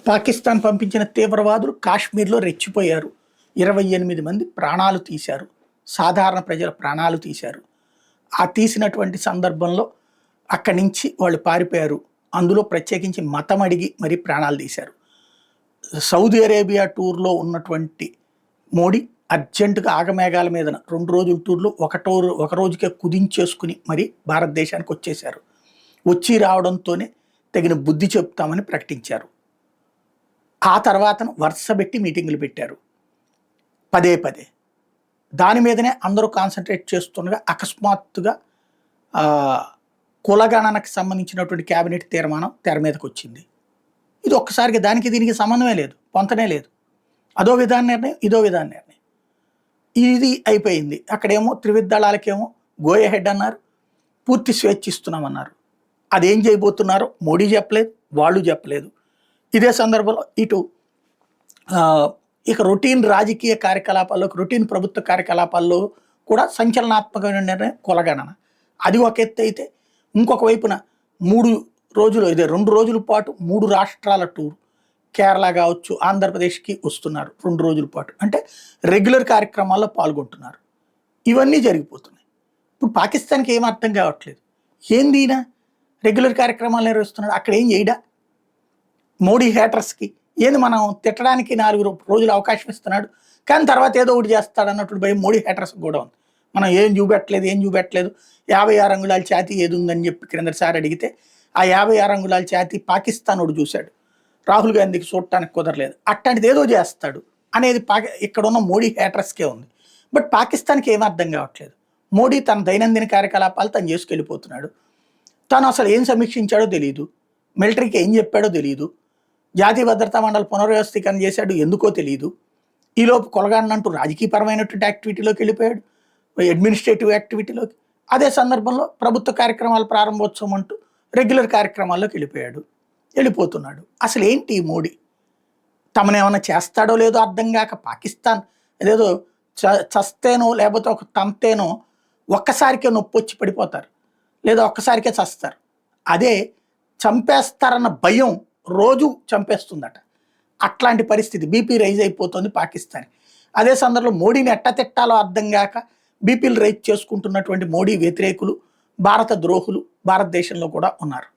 పాకిస్తాన్ పంపించిన తీవ్రవాదులు కాశ్మీర్లో రెచ్చిపోయారు. 28 మంది ప్రాణాలు తీశారు. సాధారణ ప్రజల ప్రాణాలు తీశారు. ఆ తీసినటువంటి సందర్భంలో అక్కడి నుంచి వాళ్ళు పారిపోయారు. అందులో ప్రత్యేకించి మతం అడిగి మరీ ప్రాణాలు తీశారు. సౌదీ అరేబియా టూర్లో ఉన్నటువంటి మోడీ అర్జెంటుగా ఆగమేఘాల మీద 2 రోజుల టూర్లు ఒక రోజుకే కుదించేసుకుని మరి భారతదేశానికి వచ్చేశారు. వచ్చి రావడంతోనే తగిన బుద్ధి చెప్తామని ప్రకటించారు. ఆ తర్వాత వరుసబెట్టి మీటింగులు పెట్టారు పదే పదే. దాని మీదనే అందరూ కాన్సన్ట్రేట్ చేస్తుండగా అకస్మాత్తుగా కులగణనకు సంబంధించినటువంటి క్యాబినెట్ తీర్మానం తెర మీదకి వచ్చింది. ఇది ఒక్కసారిగా దానికి దీనికి సంబంధమే లేదు, పొంతనే లేదు. అదో విధాన నిర్ణయం, ఇదో విధాన నిర్ణయం. ఇది అయిపోయింది. అక్కడేమో త్రివిధ గో హెడ్ అన్నారు, పూర్తి స్వేచ్ఛ ఇస్తున్నామన్నారు. అదేం చేయబోతున్నారో మోడీ చెప్పలేదు, వాళ్ళు చెప్పలేదు. ఇదే సందర్భంలో ఇటు ఇక రొటీన్ రాజకీయ కార్యకలాపాల్లో, రొటీన్ ప్రభుత్వ కార్యకలాపాల్లో కూడా సంచలనాత్మకమైన నిర్ణయం కులగణన. అది ఒక ఎత్తు అయితే, ఇంకొక వైపున 3 రోజులు, ఇదే 2 రోజుల పాటు 3 రాష్ట్రాల టూర్, కేరళ కావచ్చు, ఆంధ్రప్రదేశ్కి వస్తున్నారు 2 రోజుల పాటు. అంటే రెగ్యులర్ కార్యక్రమాల్లో పాల్గొంటున్నారు. ఇవన్నీ జరిగిపోతున్నాయి. ఇప్పుడు పాకిస్తాన్కి ఏం అర్థం కావట్లేదు. ఏంది ఈయన రెగ్యులర్ కార్యక్రమాలు నిర్వహిస్తున్నాడు, అక్కడ ఏం చేయడా? మోడీ హేటర్స్కి ఏంది మనం తిట్టడానికి 4 రోజులు అవకాశం ఇస్తున్నాడు, కానీ తర్వాత ఏదో ఒకటి చేస్తాడు అన్నట్టు భయం మోడీ హేటర్స్కి కూడా ఉంది. మనం ఏం చూపెట్టలేదు 56 అంగుళాల ఛాతీ ఏది ఉందని చెప్పి క్రిందసారి అడిగితే ఆ 56 అంగుళాల ఛాతీ పాకిస్తాన్ వాడు చూశాడు, రాహుల్ గాంధీకి చూడటానికి కుదరలేదు. అట్లాంటిది ఏదో చేస్తాడు అనేది ఇక్కడ ఉన్న మోడీ హేటర్స్కే ఉంది. బట్ పాకిస్తాన్కి ఏం అర్థం కావట్లేదు. మోడీ తన దైనందిన కార్యకలాపాలు తను చేసుకెళ్ళిపోతున్నాడు. తను అసలు ఏం సమీక్షించాడో తెలియదు, మిలిటరీకి ఏం చెప్పాడో తెలియదు, జాతీయ భద్రతా మండలి పునర్వ్యవస్థీకరణ చేశాడు ఎందుకో తెలియదు. ఈలోపు కొలగాడినంటూ రాజకీయపరమైనటువంటి యాక్టివిటీలోకి వెళ్ళిపోయాడు, అడ్మినిస్ట్రేటివ్ యాక్టివిటీలోకి. అదే సందర్భంలో ప్రభుత్వ కార్యక్రమాల ప్రారంభోత్సవం అంటూ రెగ్యులర్ కార్యక్రమాల్లోకి వెళ్ళిపోతున్నాడు. అసలు ఏంటి మోడీ? తమనేమన్నా చేస్తాడో లేదో అర్థం కాక పాకిస్తాన్ ఏదేదో చస్తేనో లేకపోతే ఒక తంతేనో ఒక్కసారికే నొప్పి వచ్చి పడిపోతారు, లేదా ఒక్కసారికే చస్తారు. అదే చంపేస్తారన్న భయం రోజు చంపేస్తుందట. అట్లాంటి పరిస్థితి, బీపీ రైజ్ అయిపోతుంది పాకిస్తాన్. అదే సందర్భంలో మోడీని ఎట్ట తిట్టాలో అర్థం కాక బీపీలు రైజ్ చేసుకుంటున్నటువంటి మోడీ వ్యతిరేకులు, భారత ద్రోహులు భారతదేశంలో కూడా ఉన్నారు.